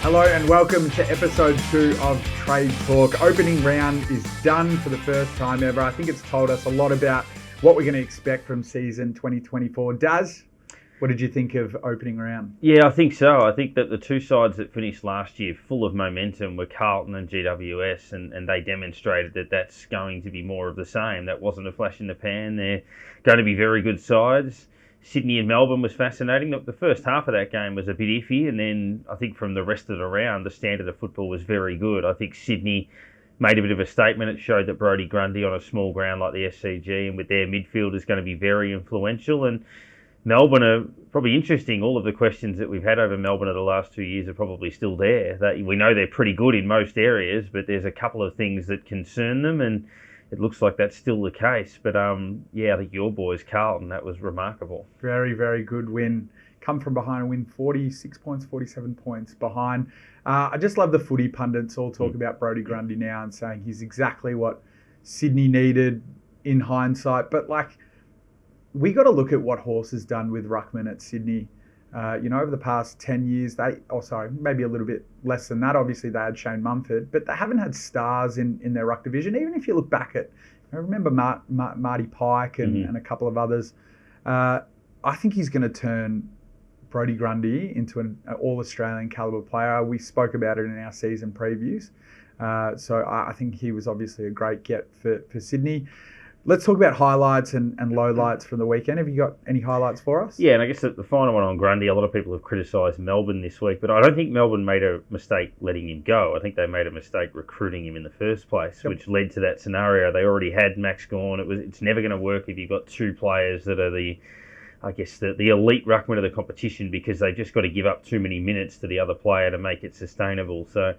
Hello and welcome to episode 2 of Trade Talk. Opening round is done for the first time ever. I think it's told us a lot about what we're going to expect from season 2024. Daz, what did you think of opening round? Yeah, I think so. I think that the two sides that finished last year full of momentum were Carlton and GWS, and they demonstrated that that's going to be more of the same. That wasn't a flash in the pan. They're going to be very good sides. Sydney and Melbourne was fascinating. The first half of that game was a bit iffy, and then I think from the rest of the round, the standard of football was very good. I think Sydney made a bit of a statement. It showed that Brodie Grundy on a small ground like the SCG and with their midfield is going to be very influential. And Melbourne are probably interesting. All of the questions that we've had over Melbourne over the last 2 years are probably still there. We know they're pretty good in most areas, but there's a couple of things that concern them, and it looks like that's still the case. But I think your boys, Carlton, that was remarkable. Very, very good win. Come from behind and win 46 points, 47 points behind. I just love the footy pundits all talk about Brodie Grundy now and saying he's exactly what Sydney needed in hindsight. But we got to look at what Horse has done with Ruckman at Sydney. Over the past 10 years, maybe a little bit less than that. Obviously, they had Shane Mumford, but they haven't had stars in their ruck division. Even if you look back at, I remember Marty Pike and a couple of others. I think he's going to turn Brodie Grundy into an all-Australian calibre player. We spoke about it in our season previews. So I think he was obviously a great get for Sydney. Let's talk about highlights and lowlights from the weekend. Have you got any highlights for us? Yeah, and I guess the final one on Grundy, a lot of people have criticised Melbourne this week, but I don't think Melbourne made a mistake letting him go. I think they made a mistake recruiting him in the first place, which led to that scenario. They already had Max Gawn. It's never going to work if you've got two players that are the elite ruckman of the competition, because they've just got to give up too many minutes to the other player to make it sustainable. So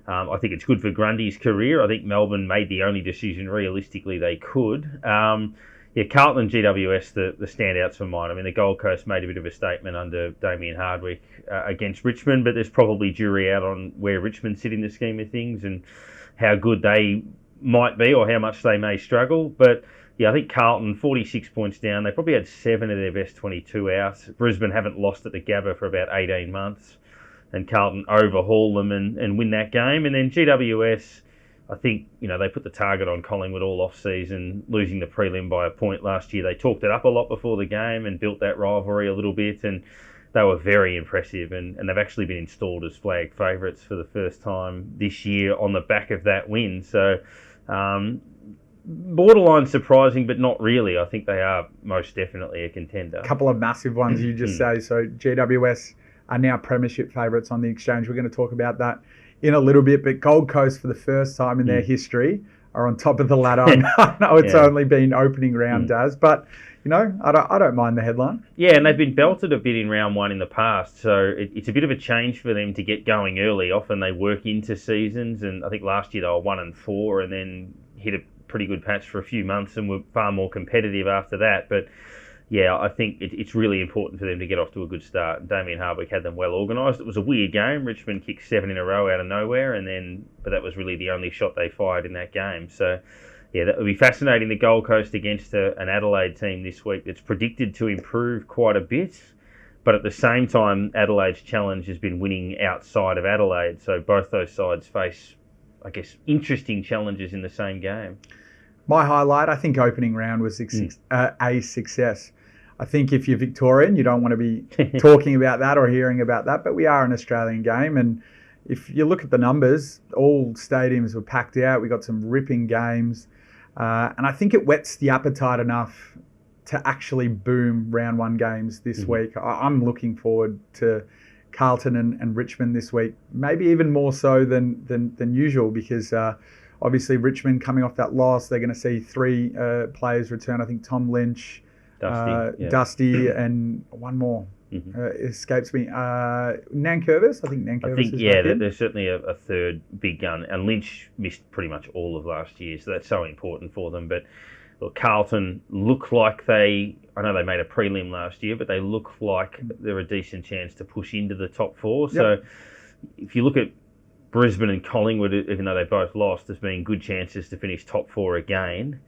I think it's good for Grundy's career. I think Melbourne made the only decision realistically they could. Carlton and GWS, the standouts for mine. I mean, the Gold Coast made a bit of a statement under Damien Hardwick against Richmond, but there's probably jury out on where Richmond sit in the scheme of things and how good they might be or how much they may struggle. But I think Carlton, 46 points down. They probably had 7 of their best 22 outs. Brisbane haven't lost at the Gabba for about 18 months. And Carlton overhaul them and win that game. And then GWS, I think, they put the target on Collingwood all off-season, losing the prelim by a point last year. They talked it up a lot before the game and built that rivalry a little bit, and they were very impressive. And they've actually been installed as flag favourites for the first time this year on the back of that win. So borderline surprising, but not really. I think they are most definitely a contender. A couple of massive ones you just say. So GWS are now premiership favourites on the exchange. We're going to talk about that in a little bit. But Gold Coast, for the first time in their history, are on top of the ladder. I know it's only been opening round, Daz, but I don't mind the headline. Yeah, and they've been belted a bit in round one in the past, so it's a bit of a change for them to get going early. Often they work into seasons, and I think last year they were 1-4, and then hit a pretty good patch for a few months and were far more competitive after that. But I think it's really important for them to get off to a good start. Damien Hardwick had them well organised. It was a weird game. Richmond kicked 7 in a row out of nowhere, but that was really the only shot they fired in that game. So, that will be fascinating. The Gold Coast against an Adelaide team this week that's predicted to improve quite a bit. But at the same time, Adelaide's challenge has been winning outside of Adelaide. So both those sides face, I guess, interesting challenges in the same game. My highlight, I think opening round was a success. I think if you're Victorian, you don't want to be talking about that or hearing about that, but we are an Australian game, and if you look at the numbers, all stadiums were packed out. We got some ripping games, and I think it whets the appetite enough to actually boom round one games this week. I'm looking forward to Carlton and Richmond this week, maybe even more so than usual, because obviously Richmond coming off that loss, they're going to see 3 players return. I think Tom Lynch, Dusty, and one more escapes me. Nankervis. I think Nankervis. There's certainly a third big gun, and Lynch missed pretty much all of last year, so that's so important for them. But look, Carlton look like I know they made a prelim last year, but they look like they're a decent chance to push into the top 4. So if you look at Brisbane and Collingwood, even though they both lost, there's been good chances to finish top 4 again.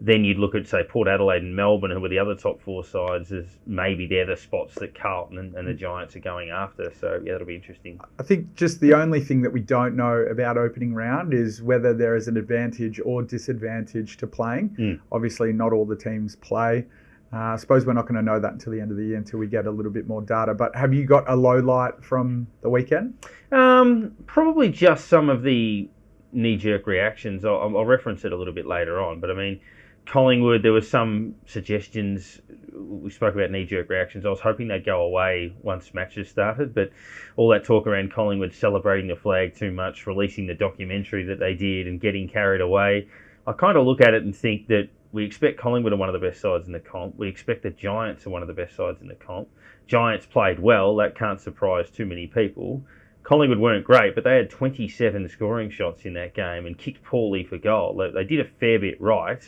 Then you'd look at, say, Port Adelaide and Melbourne, who were the other top 4 sides, as maybe they're the spots that Carlton and the Giants are going after. So, yeah, that'll be interesting. I think just the only thing that we don't know about opening round is whether there is an advantage or disadvantage to playing. Obviously, not all the teams play. I suppose we're not going to know that until the end of the year, until we get a little bit more data. But have you got a low light from the weekend? Probably just some of the knee-jerk reactions. I'll reference it a little bit later on. But, I mean, Collingwood, there were some suggestions. We spoke about knee-jerk reactions. I was hoping they'd go away once matches started, but all that talk around Collingwood celebrating the flag too much, releasing the documentary that they did and getting carried away, I kind of look at it and think that we expect Collingwood are one of the best sides in the comp. We expect the Giants are one of the best sides in the comp. Giants played well. That can't surprise too many people. Collingwood weren't great, but they had 27 scoring shots in that game and kicked poorly for goal. They did a fair bit right,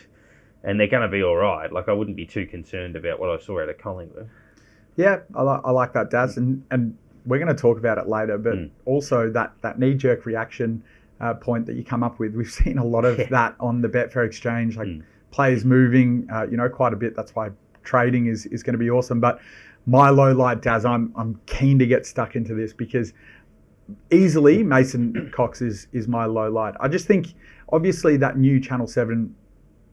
and they're going to be all right. Like, I wouldn't be too concerned about what I saw out of Collingwood. Yeah, I like that, Daz. And we're going to talk about it later, but also that knee-jerk reaction point that you come up with, we've seen a lot of that on the Betfair exchange, like players moving, quite a bit. That's why trading is going to be awesome. But my low light, Daz, I'm keen to get stuck into this because easily Mason Cox is my low light. I just think, obviously, that new Channel 7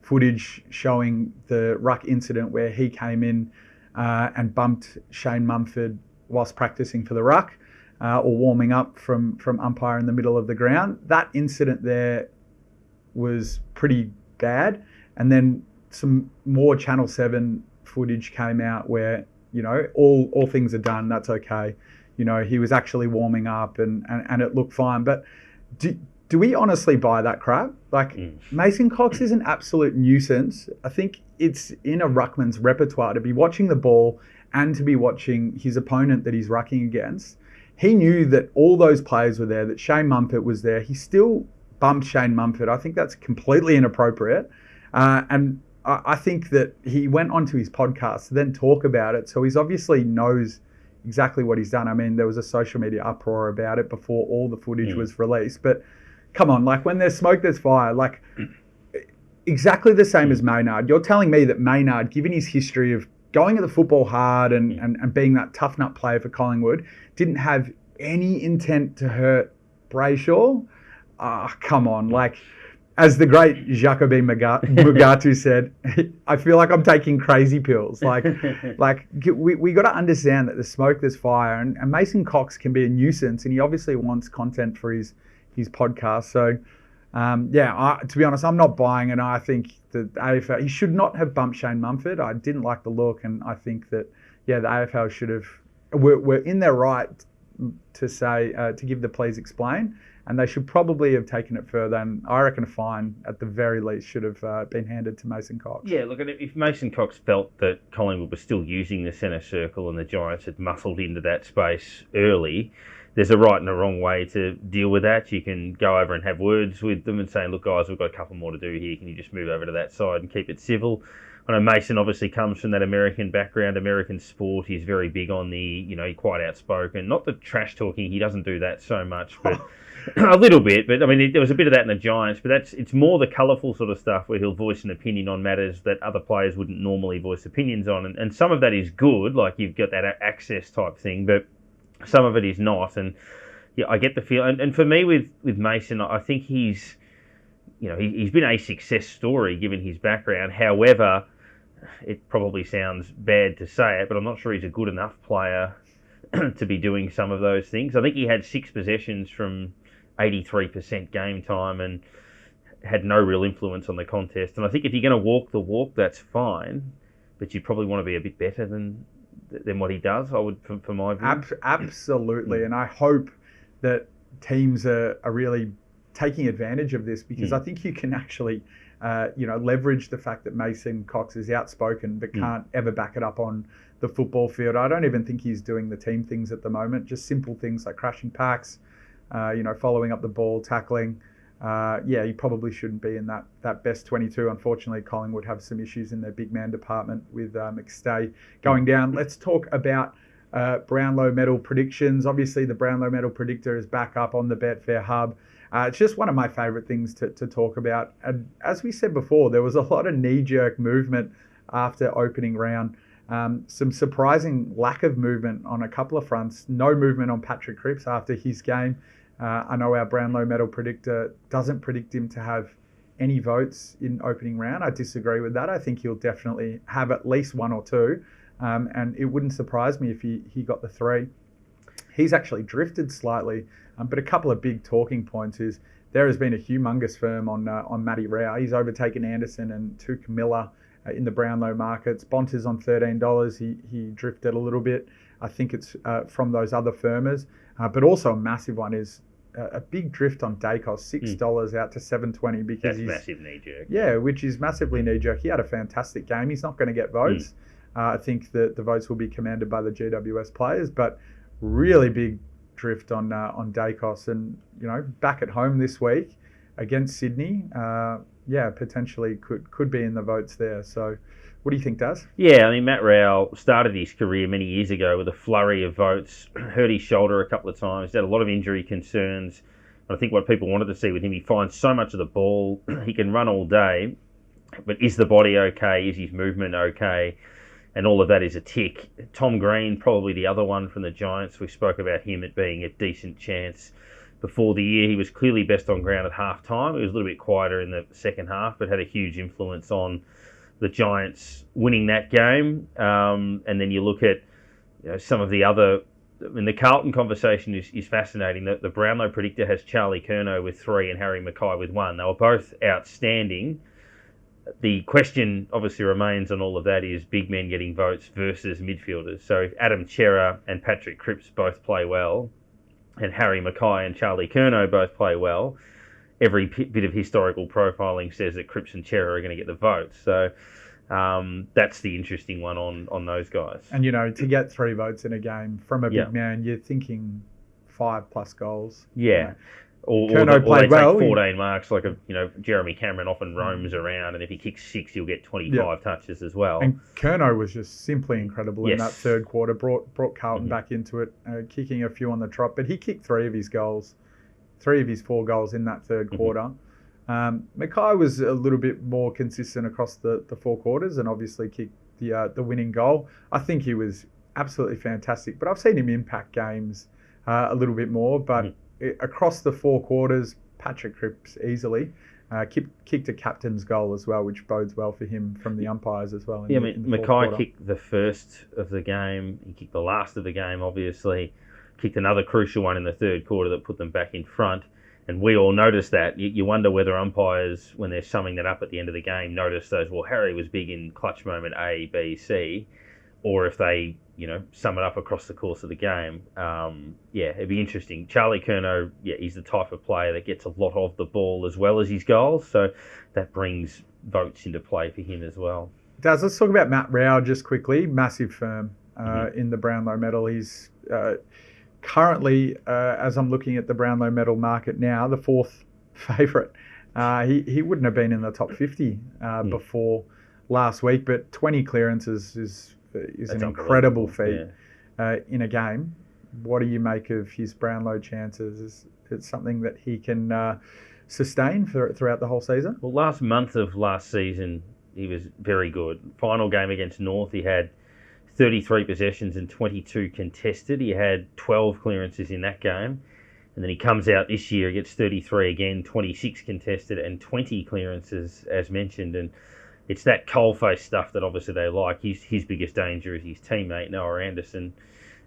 footage showing the ruck incident where he came in and bumped Shane Mumford whilst practicing for the ruck or warming up from umpire in the middle of the ground. That incident there was pretty bad. And then some more Channel 7 footage came out where, all things are done. That's okay. He was actually warming up and it looked fine. But do we honestly buy that crap? Like, Mason Cox is an absolute nuisance. I think it's in a ruckman's repertoire to be watching the ball and to be watching his opponent that he's rucking against. He knew that all those players were there, that Shane Mumford was there. He still bumped Shane Mumford. I think that's completely inappropriate. And I think that he went onto his podcast to then talk about it. So he's obviously knows exactly what he's done. I mean, there was a social media uproar about it before all the footage was released. But come on, like, when there's smoke, there's fire. Like, exactly the same as Maynard. You're telling me that Maynard, given his history of going at the football hard and being that tough nut player for Collingwood, didn't have any intent to hurt Brayshaw? Come on. Like, as the great Jacobi Mugatu said, I feel like I'm taking crazy pills. Like we got to understand that there's smoke, there's fire, and Mason Cox can be a nuisance, and he obviously wants content for his podcast. So, to be honest, I'm not buying it. I think that the AFL, he should not have bumped Shane Mumford. I didn't like the look, and I think that, the AFL should have, we're in their right to say, to give the please explain, and they should probably have taken it further. And I reckon a fine, at the very least, should have been handed to Mason Cox. Yeah, look, if Mason Cox felt that Collingwood was still using the centre circle and the Giants had muscled into that space early, there's a right and a wrong way to deal with that. You can go over and have words with them and say, look, guys, we've got a couple more to do here. Can you just move over to that side and keep it civil? I know Mason obviously comes from that American background, American sport. He's very big on the, quite outspoken. Not the trash talking. He doesn't do that so much, but a little bit. But, I mean, there was a bit of that in the Giants. But it's more the colourful sort of stuff where he'll voice an opinion on matters that other players wouldn't normally voice opinions on. And some of that is good, like you've got that access type thing. But some of it is not. And, I get the feel. And for me with Mason, I think he's been a success story given his background. However, it probably sounds bad to say it, but I'm not sure he's a good enough player to be doing some of those things. I think he had 6 possessions from 83% game time and had no real influence on the contest. And I think if you're going to walk the walk, that's fine, but you probably want to be a bit better than what he does, I would, for my view. Absolutely, and I hope that teams are really taking advantage of this, because I think you can actually leverage the fact that Mason Cox is outspoken but can't ever back it up on the football field. I don't even think he's doing the team things at the moment, just simple things like crashing packs, following up the ball, tackling. He probably shouldn't be in that best 22. Unfortunately, Collingwood have some issues in their big man department with McStay going down. Let's talk about Brownlow medal predictions. Obviously, the Brownlow medal predictor is back up on the Betfair hub. It's just one of my favourite things to talk about. And as we said before, there was a lot of knee-jerk movement after opening round. Some surprising lack of movement on a couple of fronts. No movement on Patrick Cripps after his game. I know our Brownlow medal predictor doesn't predict him to have any votes in opening round. I disagree with that. I think he'll definitely have at least one or two. And it wouldn't surprise me if he got the 3. He's actually drifted slightly. But a couple of big talking points is there has been a humongous firm on Matty Rao. He's overtaken Anderson and Tuke Miller in the Brownlow markets. Bonter's on $13. He drifted a little bit. I think it's from those other firmers. But also a massive one is a big drift on Dacos, $6 out to $7.20 because that's massive knee jerk. Yeah, which is massively knee jerk. He had a fantastic game. He's not going to get votes. I think that the votes will be commanded by the GWS players, but really big drift on Dacos, and back at home this week against Sydney. Potentially could be in the votes there. So, what do you think, Daz? Yeah, I mean, Matt Rao started his career many years ago with a flurry of votes, hurt his shoulder a couple of times, had a lot of injury concerns. I think what people wanted to see with him, he finds so much of the ball, he can run all day, but is the body okay? Is his movement okay? And all of that is a tick. Tom Green, probably the other one from the Giants. We spoke about him at being a decent chance before the year. He was clearly best on ground at half-time. He was a little bit quieter in the second half, but had a huge influence on the Giants winning that game. And then you look at some of the other... I mean, the Carlton conversation is fascinating. The Brownlow predictor has Charlie Curnow with 3 and Harry Mackay with 1. They were both outstanding. The question obviously remains on all of that is big men getting votes versus midfielders. So if Adam Cerra and Patrick Cripps both play well, and Harry Mackay and Charlie Curnow both play well, every bit of historical profiling says that Cripps and Cerra are going to get the votes. So that's the interesting one on those guys. And, to get 3 votes in a game from a big man, you're thinking 5+ goals. Yeah. Or they take 14 marks, like Jeremy Cameron often roams around, and if he kicks 6, he'll get 25 touches as well. And Curnow was just simply incredible in that third quarter, brought Carlton back into it, kicking a few on the trot. But he kicked 3 of his 4 goals in that third quarter. Mackay was a little bit more consistent across the 4 quarters and obviously kicked the winning goal. I think he was absolutely fantastic, but I've seen him impact games a little bit more, but across the 4 quarters, Patrick Cripps easily kicked a captain's goal as well, which bodes well for him from the umpires as well. Mackay kicked the first of the game. He kicked the last of the game, obviously. Kicked another crucial one in the third quarter that put them back in front. And we all noticed that. You wonder whether umpires, when they're summing that up at the end of the game, notice those, well, Harry was big in clutch moment A, B, C, or if they sum it up across the course of the game. It'd be interesting. Charlie Curnow, he's the type of player that gets a lot of the ball as well as his goals, so that brings votes into play for him as well. Daz, let's talk about Matt Rao just quickly. Massive firm in the Brownlow medal. He's currently, as I'm looking at the Brownlow medal market now, the 4th favourite. He wouldn't have been in the top 50 before last week, but 20 clearances is an incredible feat in a game. What do you make of his Brownlow chances? Is it something that he can sustain throughout the whole season? Well, last month of last season, he was very good. Final game against North, he had 33 possessions and 22 contested. He had 12 clearances in that game. And then he comes out this year, gets 33 again, 26 contested and 20 clearances, as mentioned. And it's that coalface stuff that obviously they like. His biggest danger is his teammate, Noah Anderson,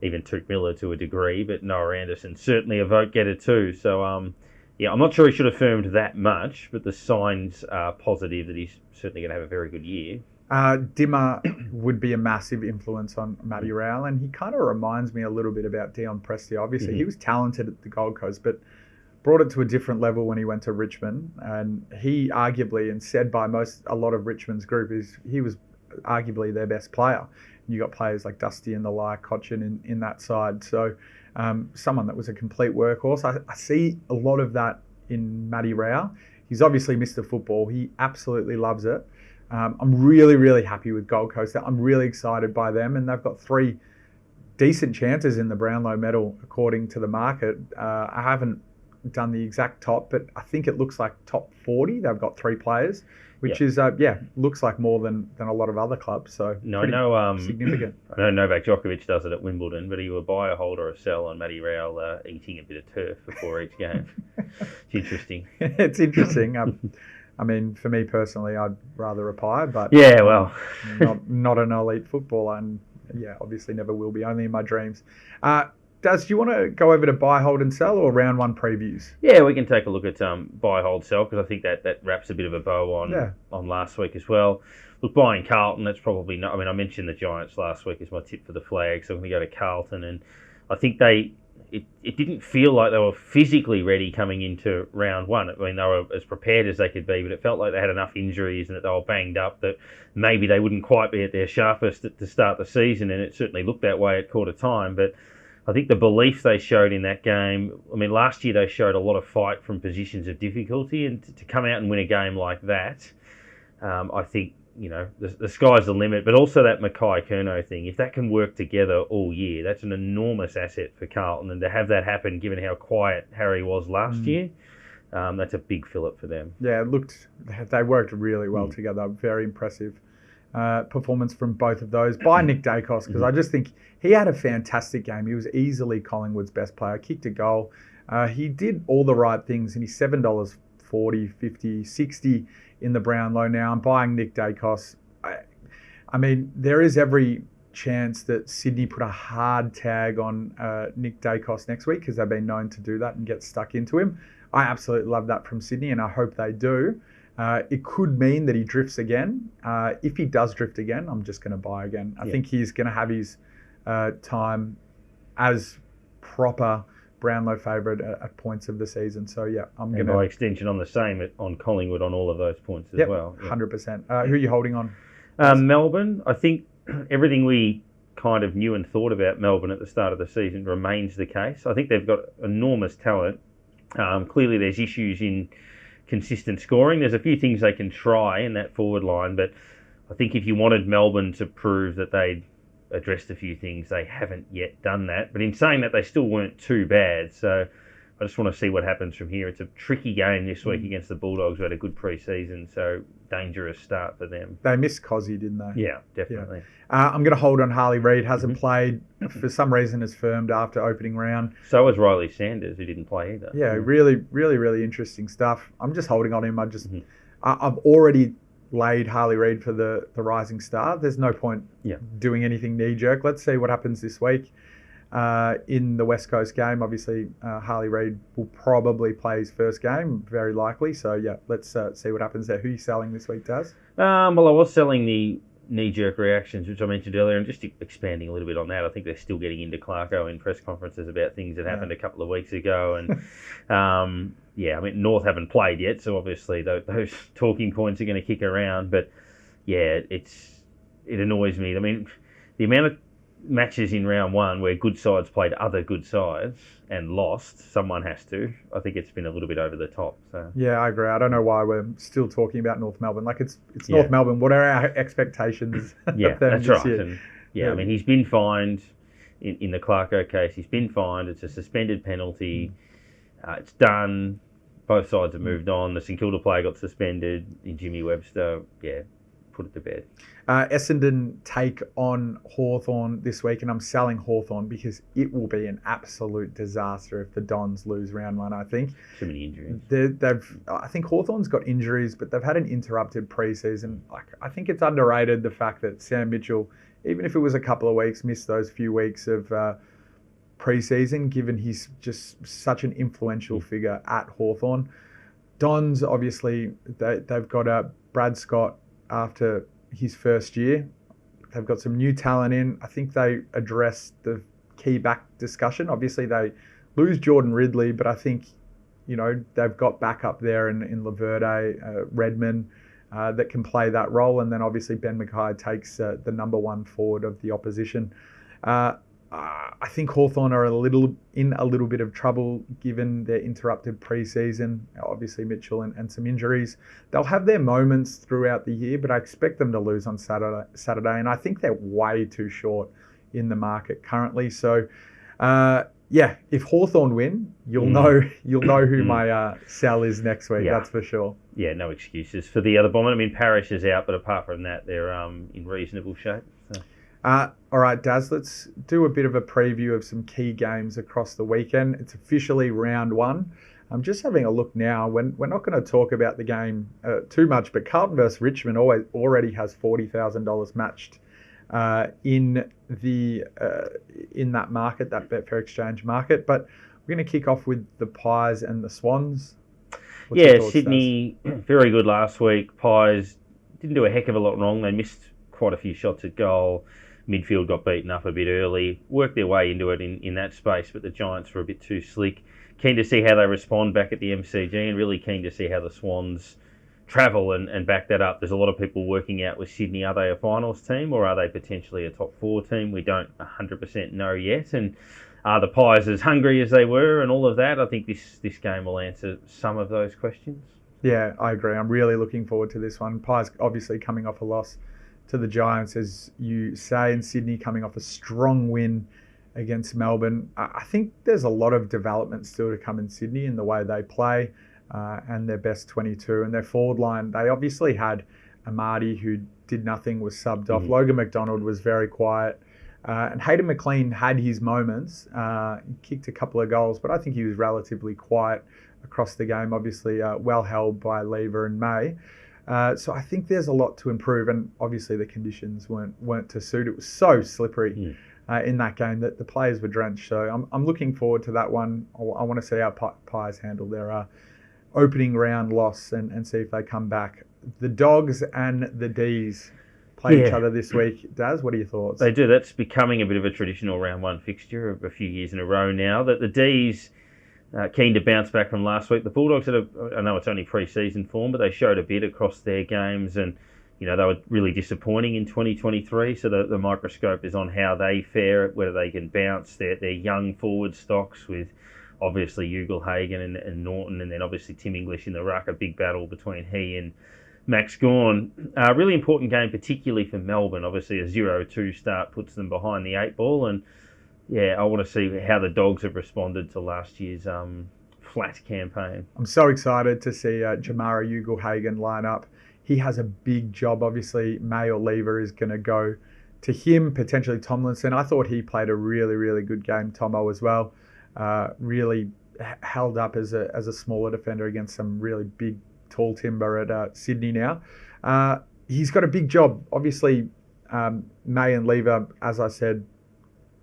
even Tuke Miller to a degree, but Noah Anderson certainly a vote getter too. So, I'm not sure he should have firmed that much, but the signs are positive that he's certainly going to have a very good year. Dimmer would be a massive influence on Matty Rao, and he kind of reminds me a little bit about Dion Prestia. Obviously, he was talented at the Gold Coast, but brought it to a different level when he went to Richmond, and he arguably, and said by a lot of Richmond's group, he was arguably their best player. You got players like Dusty and the like, Cochin in that side. So someone that was a complete workhorse. I see a lot of that in Matty Rao. He's obviously Mr. Football. He absolutely loves it. I'm really, really happy with Gold Coast. I'm really excited by them, and they've got 3 decent chances in the Brownlow medal according to the market. I haven't done the exact top, but I think it looks like top 40. They've got 3 players, which Yep. is looks like more than a lot of other clubs. So No, I know. significant. I know Novak Djokovic does it at Wimbledon, but he will buy a hold or a sell on Matty Rowell eating a bit of turf before each game. It's interesting. It's interesting. I mean, for me personally, I'd rather retire, but Yeah, well, not an elite footballer, and obviously never will be. Only in my dreams. Do you want to go over to buy, hold, and sell, or round 1 previews? Yeah, we can take a look at buy, hold, sell, because I think that wraps a bit of a bow on last week as well. Look, buying Carlton, that's probably not. I mean, I mentioned the Giants last week as my tip for the flag, so I'm going to go to Carlton, and I think it didn't feel like they were physically ready coming into round 1. I mean, they were as prepared as they could be, but it felt like they had enough injuries and that they were banged up that maybe they wouldn't quite be at their sharpest to start the season, and it certainly looked that way at quarter time. But I think the belief they showed in that game, I mean, last year they showed a lot of fight from positions of difficulty, and to come out and win a game like that, I think, the sky's the limit. But also that Mackay-Curnow thing, if that can work together all year, that's an enormous asset for Carlton. And to have that happen, given how quiet Harry was last year, that's a big fillip for them. Yeah, they worked really well together. Very impressive performance from both of those. By Nick Dacos, because I just think he had a fantastic game. He was easily Collingwood's best player. Kicked a goal. He did all the right things, and he's $7.40, $50, $60 in the Brownlow now. I'm buying Nick Dacos. I mean, there is every chance that Sydney put a hard tag on Nick Dacos next week, because they've been known to do that and get stuck into him. I absolutely love that from Sydney, and I hope they do. It could mean that he drifts again. If he does drift again, I'm just going to buy again. I think he's going to have his time as proper Brownlow favourite at points of the season. So, I'm going to... by extension, on the same on Collingwood on all of those points as well. 100%. Who are you holding on? Melbourne. I think everything we kind of knew and thought about Melbourne at the start of the season remains the case. I think they've got enormous talent. Clearly, there's issues in consistent scoring. There's a few things they can try in that forward line, but I think if you wanted Melbourne to prove that they'd addressed a few things, they haven't yet done that. But in saying that, they still weren't too bad. So I just want to see what happens from here. It's a tricky game this week against the Bulldogs, who had a good pre-season, so dangerous start for them. They missed Cozzy, didn't they? Yeah, definitely. Yeah. I'm going to hold on Harley Reid. Hasn't played. For some reason has firmed after opening round. So has Riley Sanders, who didn't play either. Yeah, really, really, really interesting stuff. I'm just holding on him. I've already laid Harley Reid for the rising star. There's no point doing anything knee-jerk. Let's see what happens this week in the West Coast game. Obviously, Harley Reid will probably play his first game, very likely. So, let's see what happens there. Who are you selling this week, Daz? Well, I was selling the knee-jerk reactions, which I mentioned earlier, and just expanding a little bit on that. I think they're still getting into Clarko in press conferences about things that happened a couple of weeks ago. And, I mean, North haven't played yet, so obviously those talking points are going to kick around. But, it annoys me. I mean, the amount of matches in round 1 where good sides played other good sides and lost, someone has to. I think it's been a little bit over the top. So yeah, I agree. I don't know why we're still talking about North Melbourne. Like, it's North Melbourne. What are our expectations? Yeah, that's right. Year? And I mean, he's been fined in the Clarko case. He's been fined. It's a suspended penalty. It's done. Both sides have moved on. The St Kilda player got suspended. In Jimmy Webster, put it to bed. Essendon take on Hawthorn this week, and I'm selling Hawthorn because it will be an absolute disaster if the Dons lose round 1, I think. Too many injuries. I think Hawthorn's got injuries, but they've had an interrupted pre-season. I think it's underrated, the fact that Sam Mitchell, even if it was a couple of weeks, missed those few weeks of pre-season, given he's just such an influential figure at Hawthorn. Dons, obviously, they've got Brad Scott after his first year. They've got some new talent in. I think they addressed the key back discussion. Obviously, they lose Jordan Ridley, but I think, they've got backup there in Laverde, Redman, that can play that role. And then obviously Ben Mackay takes the number 1 forward of the opposition. I think Hawthorn are in a little bit of trouble given their interrupted pre-season. Obviously Mitchell and some injuries. They'll have their moments throughout the year, but I expect them to lose on Saturday, and I think they're way too short in the market currently. So yeah, if Hawthorn win, you'll know who my sell is next week. Yeah. That's for sure. Yeah, no excuses for the other Bombers. I mean, Parrish is out, but apart from that, they're in reasonable shape. So. All right, Daz, let's do a bit of a preview of some key games across the weekend. It's officially round one. I'm just having a look now. We're not going to talk about the game too much, but Carlton versus Richmond already has $40,000 matched in that market, that Betfair exchange market. But we're going to kick off with the Pies and the Swans. Thoughts, Sydney, very good last week. Pies didn't do a heck of a lot wrong. They missed quite a few shots at goal. Midfield got beaten up a bit early. Worked their way into it in that space, but the Giants were a bit too slick. Keen to see how they respond back at the MCG, and really keen to see how the Swans travel and back that up. There's a lot of people working out with Sydney. Are they a finals team, or are they potentially a top 4 team? We don't 100% know yet. And are the Pies as hungry as they were and all of that? I think this game will answer some of those questions. Yeah, I agree. I'm really looking forward to this one. Pies obviously coming off a loss to the Giants, as you say, and Sydney coming off a strong win against Melbourne. I think there's a lot of development still to come in Sydney in the way they play and their best 22. And their forward line, they obviously had Amadi, who did nothing, was subbed off. Logan McDonald was very quiet. And Hayden McLean had his moments. He kicked a couple of goals, but I think he was relatively quiet across the game, obviously well held by Lever and May. So I think there's a lot to improve, and obviously the conditions weren't to suit. It was so slippery in that game that the players were drenched. So I'm looking forward to that one. I want to see how Pies handle their opening round loss and see if they come back. The Dogs and the D's play each other this week. Daz, what are your thoughts? They do. That's becoming a bit of a traditional round one fixture of a few years in a row now. That the D's keen to bounce back from last week. The Bulldogs I know it's only pre-season form, but they showed a bit across their games, and they were really disappointing in 2023. So the microscope is on how they fare, whether they can bounce their young forward stocks with obviously Ugle-Hagan and Norton, and then obviously Tim English in the ruck, a big battle between he and Max Gawn. Really important game, particularly for Melbourne. Obviously a 0-2 start puts them behind the 8 ball, and I want to see how the Dogs have responded to last year's flat campaign. I'm so excited to see Jamara Ugle-Hagan line up. He has a big job. Obviously, May or Lever is going to go to him, potentially Tomlinson. I thought he played a really, really good game, Tomo, as well. Really held up as a smaller defender against some really big, tall timber at Sydney now. He's got a big job. Obviously, May and Lever, as I said,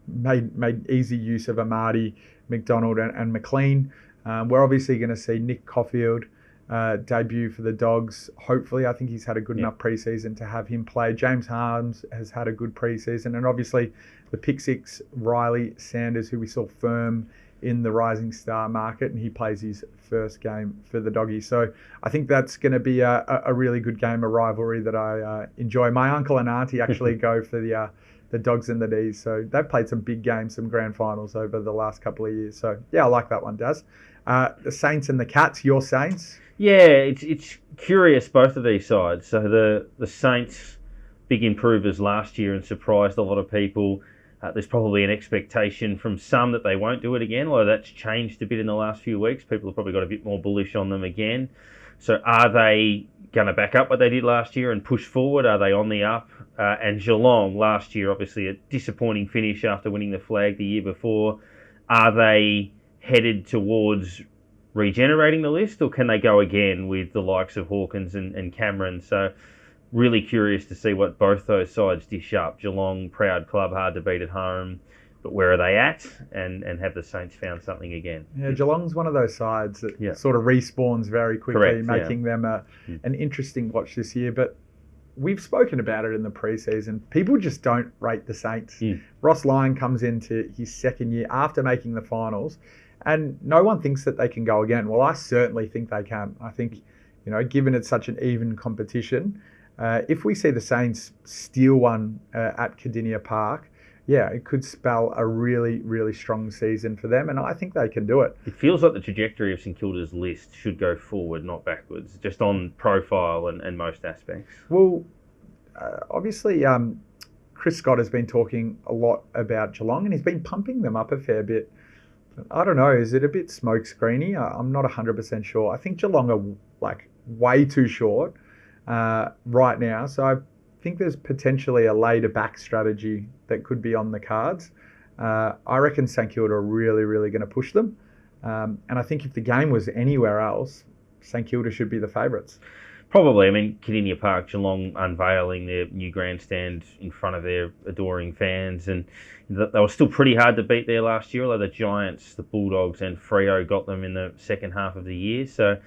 made easy use of Amadi, McDonald and McLean. We're obviously going to see Nick Caulfield debut for the Dogs. Hopefully, I think he's had a good enough preseason to have him play. James Harms has had a good preseason, and obviously the pick six, Riley Sanders, who we saw firm in the Rising Star market, and he plays his first game for the Doggies. So I think that's going to be a really good game, a rivalry that I enjoy. My uncle and auntie actually go for the Dogs and the D's. So they've played some big games, some grand finals over the last couple of years. So I like that one, Daz. The Saints and the Cats, your Saints? Yeah, it's curious, both of these sides. So the Saints, big improvers last year and surprised a lot of people. There's probably an expectation from some that they won't do it again, although that's changed a bit in the last few weeks. People have probably got a bit more bullish on them again. So are they going to back up what they did last year and push forward? Are they on the up? And Geelong last year, obviously a disappointing finish after winning the flag the year before. Are they headed towards regenerating the list, or can they go again with the likes of Hawkins and Cameron? So really curious to see what both those sides dish up. Geelong, proud club, hard to beat at home, but where are they at? And have the Saints found something again? Yeah, Geelong's one of those sides that sort of respawns very quickly, making them an interesting watch this year. But we've spoken about it in the preseason. People just don't rate the Saints. Ross Lyon comes into his second year after making the finals, and no one thinks that they can go again. Well, I certainly think they can. I think, given it's such an even competition, if we see the Saints steal one at Cardinia Park, it could spell a really, really strong season for them, and I think they can do it. It feels like the trajectory of St Kilda's list should go forward, not backwards, just on profile and most aspects. Well, obviously, Chris Scott has been talking a lot about Geelong, and he's been pumping them up a fair bit I don't know. Is it a bit smokescreeny? I'm not 100% sure. I think Geelong are like way too short right now. So I think there's potentially a later back strategy that could be on the cards. I reckon St Kilda are really, really going to push them. And I think if the game was anywhere else, St Kilda should be the favourites. Probably. I mean, Kardinia Park, Geelong unveiling their new grandstand in front of their adoring fans, and they were still pretty hard to beat there last year, although the Giants, the Bulldogs and Freo got them in the second half of the year. So,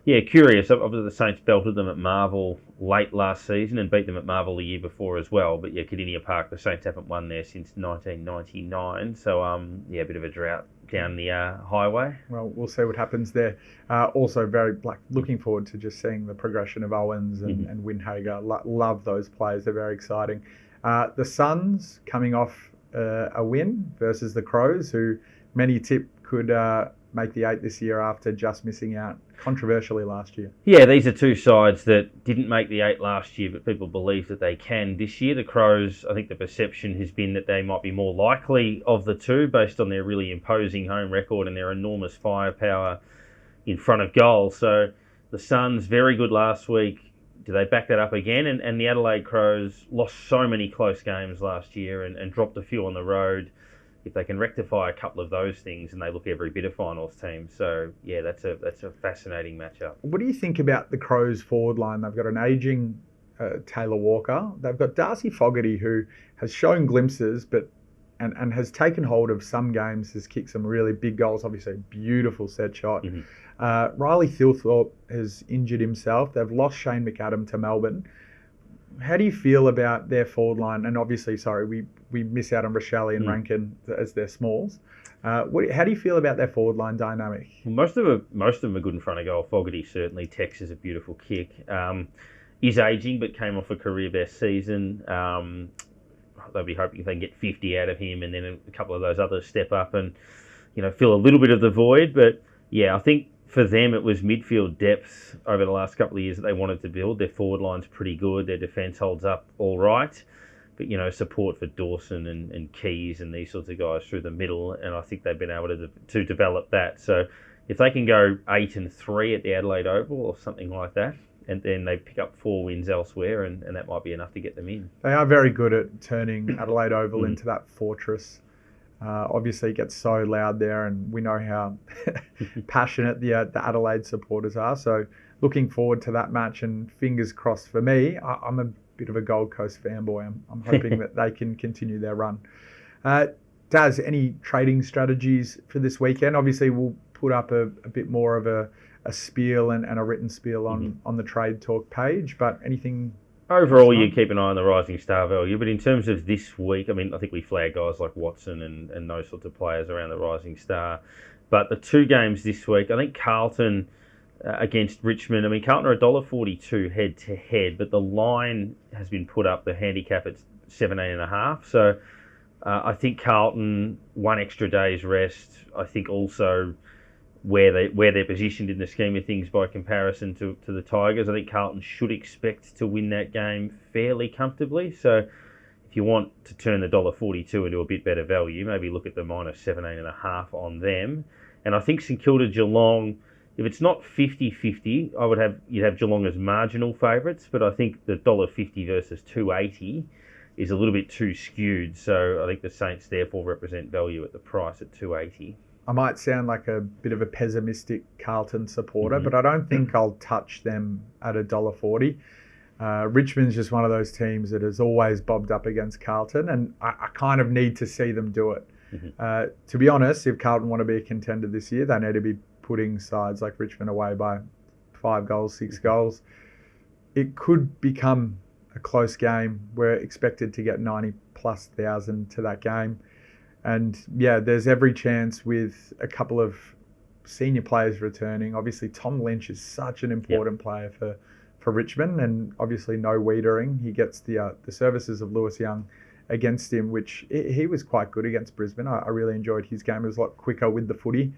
yeah, curious. Obviously, the Saints belted them at Marvel late last season and beat them at Marvel the year before as well. But, yeah, Kardinia Park, the Saints haven't won there since 1999. So, yeah, a bit of a drought down the highway. Well, we'll see what happens there. Also, very looking forward to just seeing the progression of Owens and Windhager. Love those players; they're very exciting. The Suns coming off a win versus the Crows, who many tip could make the 8 this year after just missing out controversially last year. Yeah, these are two sides that didn't make the 8 last year, but people believe that they can this year. The Crows, I think the perception has been that they might be more likely of the two based on their really imposing home record and their enormous firepower in front of goal. So the Suns, very good last week. Do they back that up again? And the Adelaide Crows lost so many close games last year and dropped a few on the road. If they can rectify a couple of those things, and they look every bit of finals team. So, yeah, that's a fascinating matchup. What do you think about the Crows forward line? They've got an ageing Taylor Walker. They've got Darcy Fogarty, who has shown glimpses and has taken hold of some games, has kicked some really big goals, obviously a beautiful set shot. Riley Thilthorpe has injured himself. They've lost Shane McAdam to Melbourne. How do you feel about their forward line? And obviously, we miss out on Rochelle and Rankin as their smalls. How do you feel about their forward line dynamic? Well, most of them are good in front of goal. Fogarty certainly. Tex is a beautiful kick. Is ageing, but came off a career best season. They'll be hoping if they can get 50 out of him, and then a couple of those others step up and fill a little bit of the void. But yeah, I think for them, it was midfield depth over the last couple of years that they wanted to build. Their forward line's pretty good. Their defence holds up all right. But, support for Dawson and Keys and these sorts of guys through the middle. And I think they've been able to develop that. So if they can go 8-3 at the Adelaide Oval or something like that, and then they pick up 4 wins elsewhere, and that might be enough to get them in. They are very good at turning Adelaide Oval into that fortress. Obviously, it gets so loud there, and we know how passionate the Adelaide supporters are. So, looking forward to that match, and fingers crossed for me. I'm a bit of a Gold Coast fanboy. I'm hoping that they can continue their run. Daz, any trading strategies for this weekend? Obviously, we'll put up a bit more of a spiel and a written spiel on the Trade Talk page, but anything... Overall, you keep an eye on the rising star value, but in terms of this week, I mean, I think we flag guys like Watson and those sorts of players around the rising star. But the 2 games this week, I think Carlton against Richmond, I mean, Carlton are $1.42 head-to-head, but the line has been put up, the handicap at 17.5. So I think Carlton, 1 extra day's rest. I think also where they're positioned in the scheme of things by comparison to the Tigers. I think Carlton should expect to win that game fairly comfortably. So if you want to turn the $1.42 into a bit better value, maybe look at the minus 17.5 on them. And I think St Kilda Geelong, if it's not 50-50, you'd have Geelong as marginal favourites, but I think the $1.50 versus $2.80 is a little bit too skewed. So I think the Saints therefore represent value at the price at $2.80. I might sound like a bit of a pessimistic Carlton supporter, but I don't think I'll touch them at $1.40. Richmond's just one of those teams that has always bobbed up against Carlton, and I kind of need to see them do it. To be honest, if Carlton want to be a contender this year, they need to be putting sides like Richmond away by 5 goals, 6 goals. It could become a close game. We're expected to get 90+ thousand to that game. And yeah, there's every chance with a couple of senior players returning. Obviously, Tom Lynch is such an important player for Richmond, and obviously no Wiedering. He gets the services of Lewis Young against him, which he was quite good against Brisbane. I really enjoyed his game. It was a lot quicker with the footy,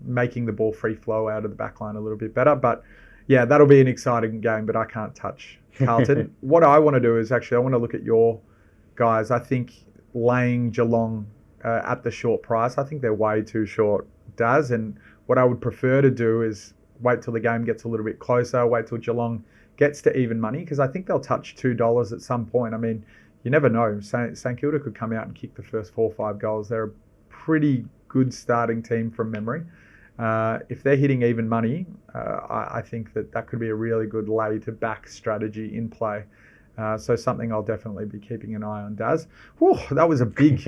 making the ball free flow out of the back line a little bit better. But yeah, that'll be an exciting game, but I can't touch Carlton. What I want to do is I want to look at your guys. I think laying Geelong at the short price. I think they're way too short, Daz. And what I would prefer to do is wait till the game gets a little bit closer, wait till Geelong gets to even money, because I think they'll touch $2 at some point. I mean, you never know. St Kilda could come out and kick the first 4 or 5 goals. They're a pretty good starting team from memory. If they're hitting even money, I think that could be a really good lay to back strategy in play. So something I'll definitely be keeping an eye on, Daz. Whew, that was a big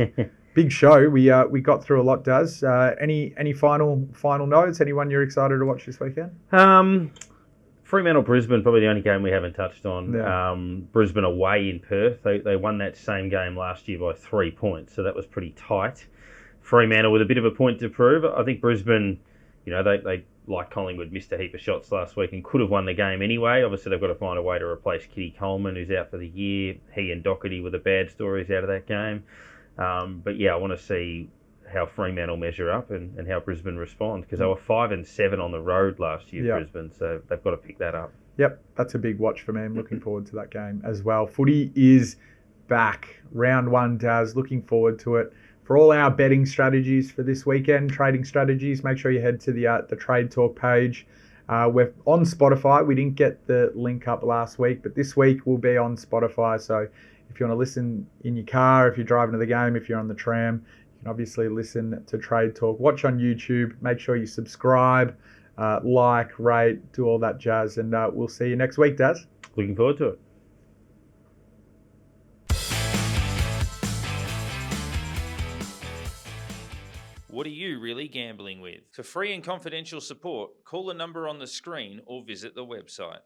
show. We got through a lot, Daz. Any final notes? Anyone you're excited to watch this weekend? Fremantle Brisbane, probably the only game we haven't touched on. Yeah. Brisbane away in Perth. They won that same game last year by 3 points, so that was pretty tight. Fremantle with a bit of a point to prove. I think Brisbane, they like Collingwood, missed a heap of shots last week and could have won the game anyway. Obviously, they've got to find a way to replace Kitty Coleman, who's out for the year. He and Doherty were the bad stories out of that game. But yeah, I want to see how Fremantle measure up and how Brisbane respond, because they were 5-7 on the road last year, Brisbane, so they've got to pick that up. Yep, that's a big watch for me. I'm looking forward to that game as well. Footy is back. Round 1, Daz. Looking forward to it. For all our betting strategies for this weekend, trading strategies, make sure you head to the Trade Talk page. We're on Spotify. We didn't get the link up last week, but this week we'll be on Spotify. So if you want to listen in your car, if you're driving to the game, if you're on the tram, you can obviously listen to Trade Talk. Watch on YouTube. Make sure you subscribe, like, rate, do all that jazz. And we'll see you next week, Daz. Looking forward to it. What are you really gambling with? For free and confidential support, call the number on the screen or visit the website.